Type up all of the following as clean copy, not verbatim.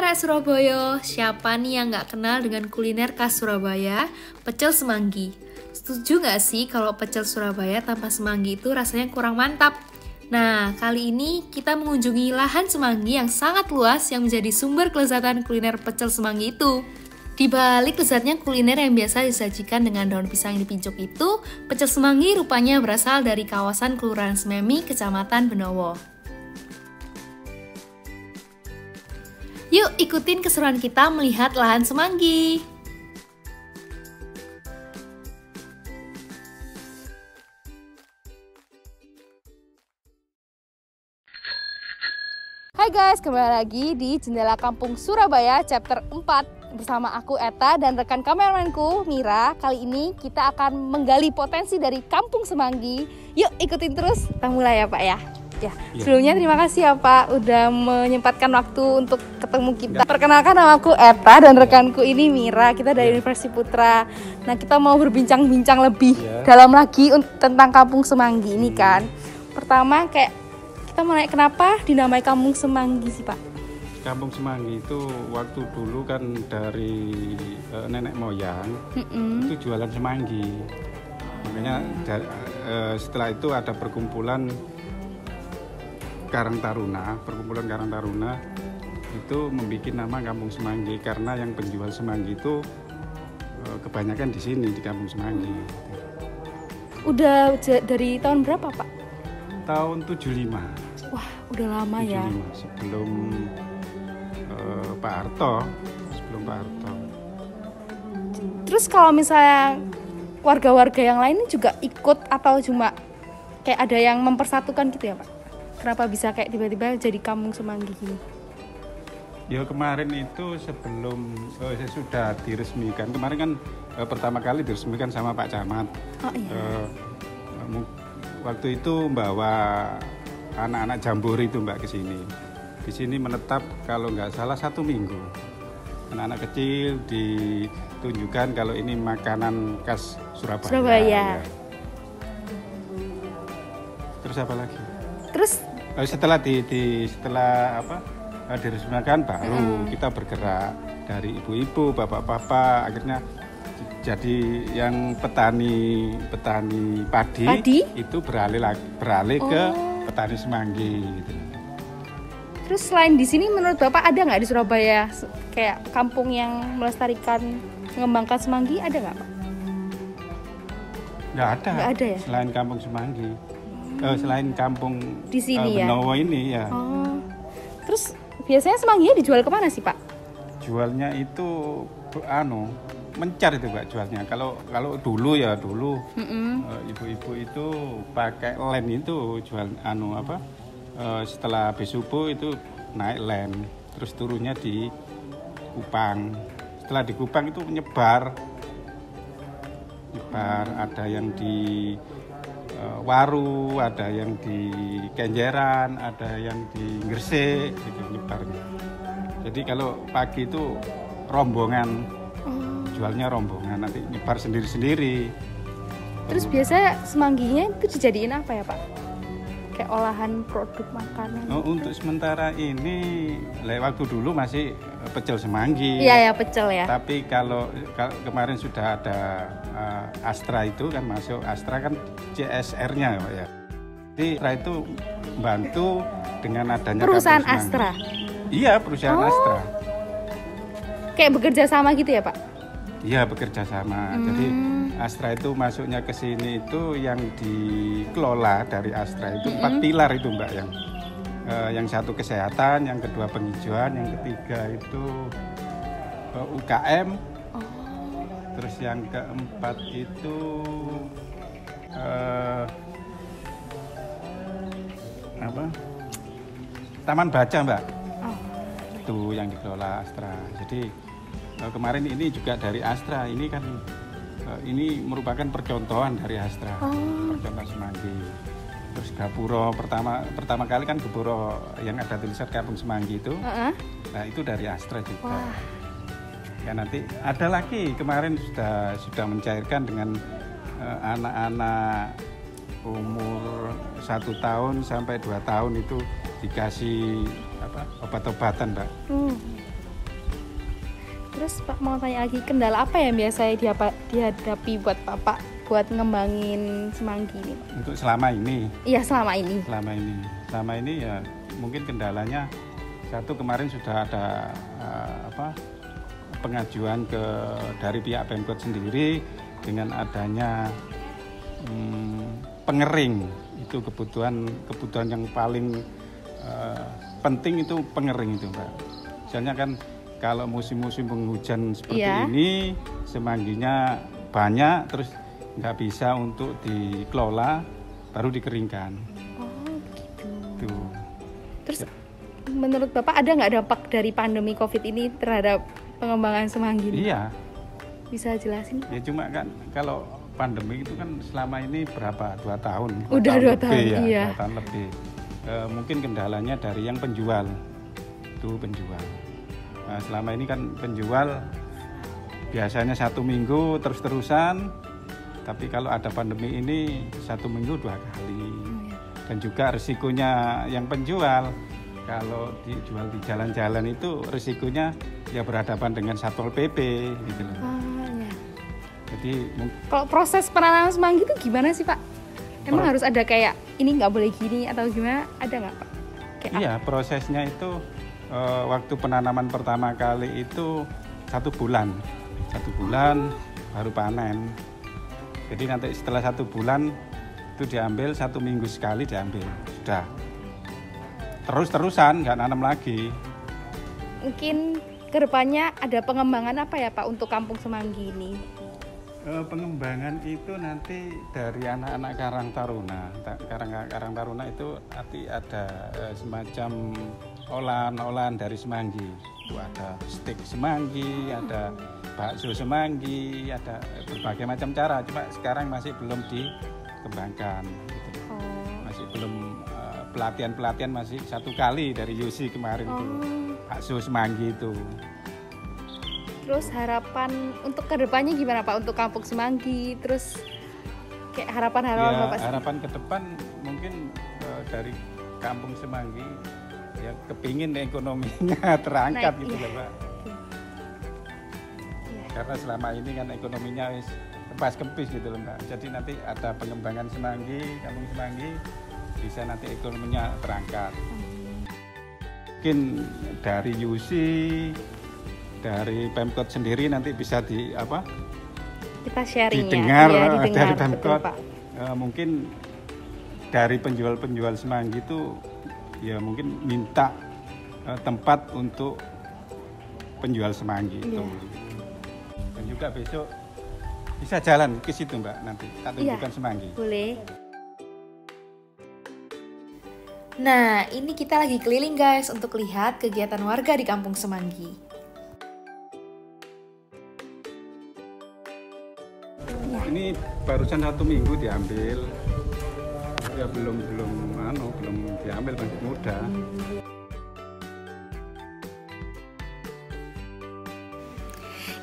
arek Surabaya, siapa nih yang nggak kenal dengan kuliner khas Surabaya, pecel semanggi? Setuju nggak sih kalau pecel Surabaya tanpa semanggi itu rasanya kurang mantap? Nah, kali ini kita mengunjungi lahan semanggi yang sangat luas yang menjadi sumber kelezatan kuliner pecel semanggi itu. Di balik lezatnya kuliner yang biasa disajikan dengan daun pisang yang dipincuk itu, pecel semanggi rupanya berasal dari kawasan Kelurahan Sememi, Kecamatan Benowo. Yuk ikutin keseruan kita melihat lahan semanggi. Hai guys, kembali lagi di Jendela Kampung Surabaya chapter 4 bersama aku Eta dan rekan kameramanku Mira. Kali ini kita akan menggali potensi dari Kampung Semanggi. Yuk ikutin terus, kita mulai ya Pak ya. Sebelumnya terima kasih ya Pak udah menyempatkan waktu untuk ketemu kita. Perkenalkan, nama aku Eta dan rekanku ini Mira. Kita dari Universitas Putra. Nah, kita mau berbincang-bincang lebih dalam lagi tentang Kampung Semanggi ini kan. Pertama kayak kita mau nanya kenapa dinamai Kampung Semanggi sih Pak? Kampung Semanggi itu waktu dulu kan dari nenek moyang itu jualan semanggi. Makanya setelah itu ada perkumpulan Karang Taruna itu membuat nama Kampung Semanggi karena yang penjual semanggi itu kebanyakan di sini di Kampung Semanggi. Udah dari tahun berapa Pak? Tahun 75. Wah, udah lama 75, ya. Sebelum Pak Harto. Terus kalau misalnya warga-warga yang lain juga ikut atau cuma kayak ada yang mempersatukan gitu ya Pak? Kenapa bisa kayak tiba-tiba jadi Kampung Semanggi gini? Ya kemarin itu sebelum sudah diresmikan. Kemarin kan pertama kali diresmikan sama Pak Camat. Oh iya. Waktu itu membawa anak-anak jambore itu Mbak ke sini. Di sini menetap kalau nggak salah 1 minggu. Anak-anak kecil ditunjukkan kalau ini makanan khas Surabaya. Ya. Terus apa lagi? Terus setelah diresmikan baru kita bergerak dari ibu-ibu, bapak-bapak, akhirnya jadi yang petani padi? Itu beralih ke petani semanggi gitu. Terus selain di sini menurut Bapak ada nggak di Surabaya kayak kampung yang melestarikan mengembangkan semanggi, ada nggak Pak? Nggak ada ya? Selain Kampung Semanggi. Selain kampung di sini Benowo ini ya. Terus biasanya semangginya dijual kemana sih Pak? Jualnya itu mencar itu Pak jualnya. Kalau dulu ibu-ibu itu pakai len itu jual setelah habis subuh itu naik len, terus turunnya di Kupang. Setelah di Kupang itu nyebar ada yang di Waru, ada yang di Kenjeran, ada yang di Gresik gitu nyebarnya. Jadi kalau pagi itu rombongan, jualnya rombongan, nanti nyebar sendiri-sendiri. Terus biasanya semangginya itu dijadiin apa ya Pak? Kayak olahan produk makanan. Untuk sementara ini, waktu dulu masih pecel semanggi. Iya ya, pecel ya. Tapi kalau kemarin sudah ada Astra itu kan masuk, Astra kan CSR-nya Pak ya. Jadi Astra itu membantu dengan adanya perusahaan Astra. Iya, perusahaan Astra. Kayak bekerja sama gitu ya Pak? Iya, bekerja sama. Jadi Astra itu masuknya ke sini itu yang dikelola dari Astra itu 4 pilar itu Mbak, yang satu kesehatan, yang kedua penghijauan, yang ketiga itu UKM, terus yang keempat itu Taman Baca Mbak. Itu yang dikelola Astra. Jadi kemarin ini juga dari Astra, ini kan ini merupakan percontohan dari Astra, percontohan semanggi. Terus Gapuro pertama kali kan Gapuro yang ada tulisan Kampung Semanggi itu, nah itu dari Astra juga. Ya nanti ada lagi kemarin sudah mencairkan dengan anak-anak umur 1 tahun sampai 2 tahun itu dikasih obat-obatan Mbak. Terus Pak mau tanya lagi, kendala apa yang biasanya dihadapi buat Bapak buat ngembangin semanggi ini? Untuk selama ini? Iya, selama ini. Selama ini ya mungkin kendalanya satu, kemarin sudah ada pengajuan dari pihak Pemkot sendiri dengan adanya pengering. Itu kebutuhan yang paling penting itu pengering itu, Mbak. Misalnya kan kalau musim-musim penghujan seperti ini, semangginya banyak, terus nggak bisa untuk dikelola, baru dikeringkan. Oh, begitu. Tuh. Terus menurut Bapak ada nggak dampak dari pandemi COVID ini terhadap pengembangan semanggi ini? Iya. Bisa jelasin? Ya cuma kan kalau pandemi itu kan selama ini berapa? 2 tahun. Udah 2 tahun, ya, iya. 2 tahun lebih. Mungkin kendalanya dari yang penjual. Itu penjual. Nah, selama ini kan penjual biasanya 1 minggu terus-terusan, tapi kalau ada pandemi ini 1 minggu 2 kali. Dan juga risikonya yang penjual, kalau dijual di jalan-jalan itu risikonya ya berhadapan dengan Satpol PP gitu loh. Ya. Jadi kalau proses penanaman semanggi itu gimana sih Pak? Emang harus ada kayak ini nggak boleh gini atau gimana? Ada nggak Pak? Iya, prosesnya itu waktu penanaman pertama kali itu 1 bulan. 1 bulan baru panen. Jadi nanti setelah 1 bulan itu diambil, 1 minggu sekali diambil. Sudah. Terus-terusan nggak nanam lagi. Mungkin kedepannya ada pengembangan apa ya Pak untuk Kampung Semanggi ini? Pengembangan itu nanti dari anak-anak Karang Taruna. Karang Taruna itu nanti ada semacam olahan-olahan dari semanggi. Itu ada stik semanggi, ada bakso semanggi, ada berbagai macam cara. Cuma sekarang masih belum dikembangkan. Gitu. Masih belum pelatihan masih 1 kali dari Yusi kemarin tuh bakso semanggi itu. Terus harapan untuk kedepannya gimana Pak untuk Kampung Semanggi? Terus kayak harapan ya, Bapak? Harapan ke depan mungkin dari Kampung Semanggi ya kepingin ekonominya terangkat Naik, gitu iya. loh Pak. Karena selama ini kan ekonominya kempas kempis gitu loh Mbak. Jadi nanti ada pengembangan semanggi, Kampung Semanggi bisa nanti ekonominya terangkat. Mungkin dari Yusi, dari Pemkot sendiri nanti bisa kita sharing didengar, ya, dari Pemkot. Pak. Mungkin dari penjual-penjual semanggi itu ya mungkin minta tempat untuk penjual semanggi itu. Dan juga besok bisa jalan ke situ Mbak, nanti tak tunjukkan semanggi. Boleh. Nah, ini kita lagi keliling guys untuk lihat kegiatan warga di Kampung Semanggi. Ini barusan 1 minggu diambil, ya belum diambil, masih muda.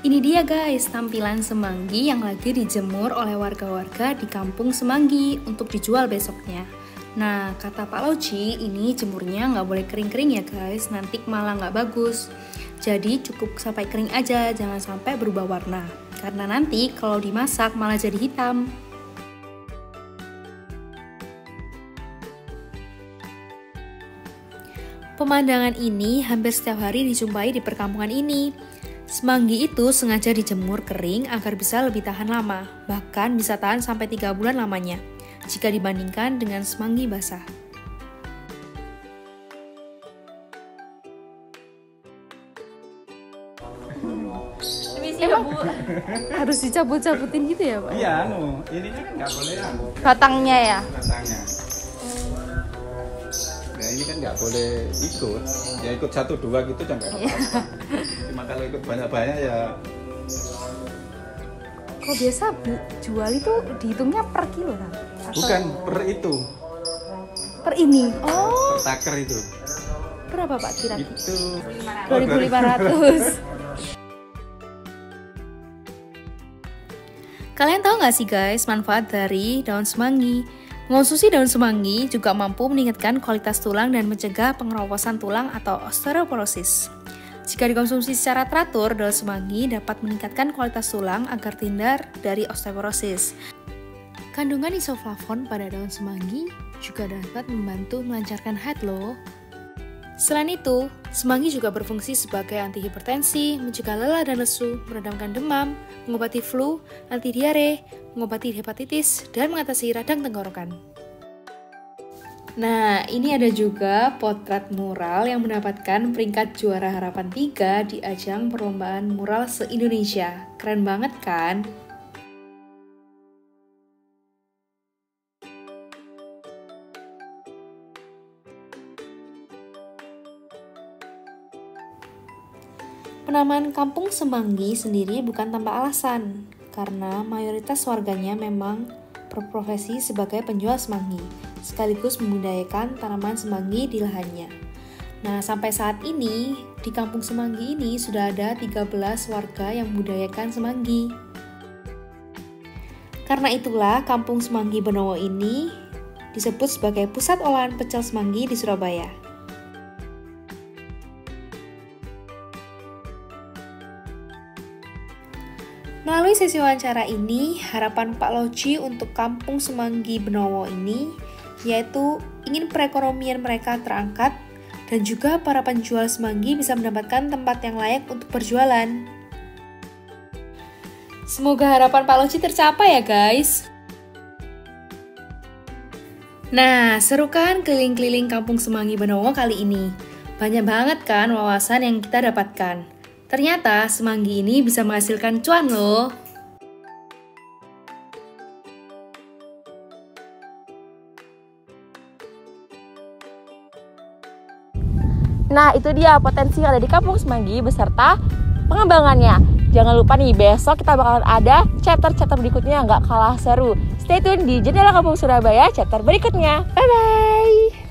Ini dia guys, tampilan semanggi yang lagi dijemur oleh warga-warga di Kampung Semanggi untuk dijual besoknya. Nah, kata Pak Loji, ini jemurnya nggak boleh kering-kering ya guys, nanti malah nggak bagus. Jadi cukup sampai kering aja, jangan sampai berubah warna. Karena nanti kalau dimasak malah jadi hitam. Pemandangan ini hampir setiap hari dijumpai di perkampungan ini. Semanggi itu sengaja dijemur kering agar bisa lebih tahan lama, bahkan bisa tahan sampai 3 bulan lamanya, jika dibandingkan dengan semanggi basah. Emang harus dicabut-cabutin gitu ya Pak? Iya, ini kan nggak boleh batangnya ya? Batangnya. Nah ini kan nggak boleh ikut, ya ikut 1-2 gitu jangan apa-apa. Cuma kalau ikut banyak-banyak ya. Kok biasa jual itu dihitungnya per kilo kan? Bukan per itu. Per ini? Oh. Per taker itu. Berapa Pak kira-kira? Itu 2.500. Kalian tahu nggak sih guys manfaat dari daun semanggi? Mengonsumsi daun semanggi juga mampu meningkatkan kualitas tulang dan mencegah pengeroposan tulang atau osteoporosis. Jika dikonsumsi secara teratur, daun semanggi dapat meningkatkan kualitas tulang agar terhindar dari osteoporosis. Kandungan isoflavon pada daun semanggi juga dapat membantu melancarkan haid loh. Selain itu, semanggi juga berfungsi sebagai antihipertensi, mencegah lelah dan lesu, meredamkan demam, mengobati flu, anti diare, mengobati hepatitis, dan mengatasi radang tenggorokan. Nah, ini ada juga potret mural yang mendapatkan peringkat juara harapan 3 di ajang perlombaan mural se-Indonesia. Keren banget kan? Penamaan Kampung Semanggi sendiri bukan tanpa alasan, karena mayoritas warganya memang berprofesi sebagai penjual semanggi, sekaligus membudidayakan tanaman semanggi di lahannya. Nah, sampai saat ini, di Kampung Semanggi ini sudah ada 13 warga yang membudidayakan semanggi. Karena itulah, Kampung Semanggi Benowo ini disebut sebagai pusat olahan pecel semanggi di Surabaya. Melalui sesi wawancara ini, harapan Pak Loji untuk Kampung Semanggi Benowo ini yaitu ingin perekonomian mereka terangkat dan juga para penjual semanggi bisa mendapatkan tempat yang layak untuk berjualan. Semoga harapan Pak Loji tercapai ya guys. Nah, seru kan keliling-keliling Kampung Semanggi Benowo kali ini? Banyak banget kan wawasan yang kita dapatkan. Ternyata semanggi ini bisa menghasilkan cuan loh. Nah, itu dia potensi yang ada di Kampung Semanggi beserta pengembangannya. Jangan lupa nih, besok kita bakalan ada chapter-chapter berikutnya yang gak kalah seru. Stay tune di Jendela Kampung Surabaya chapter berikutnya. Bye-bye!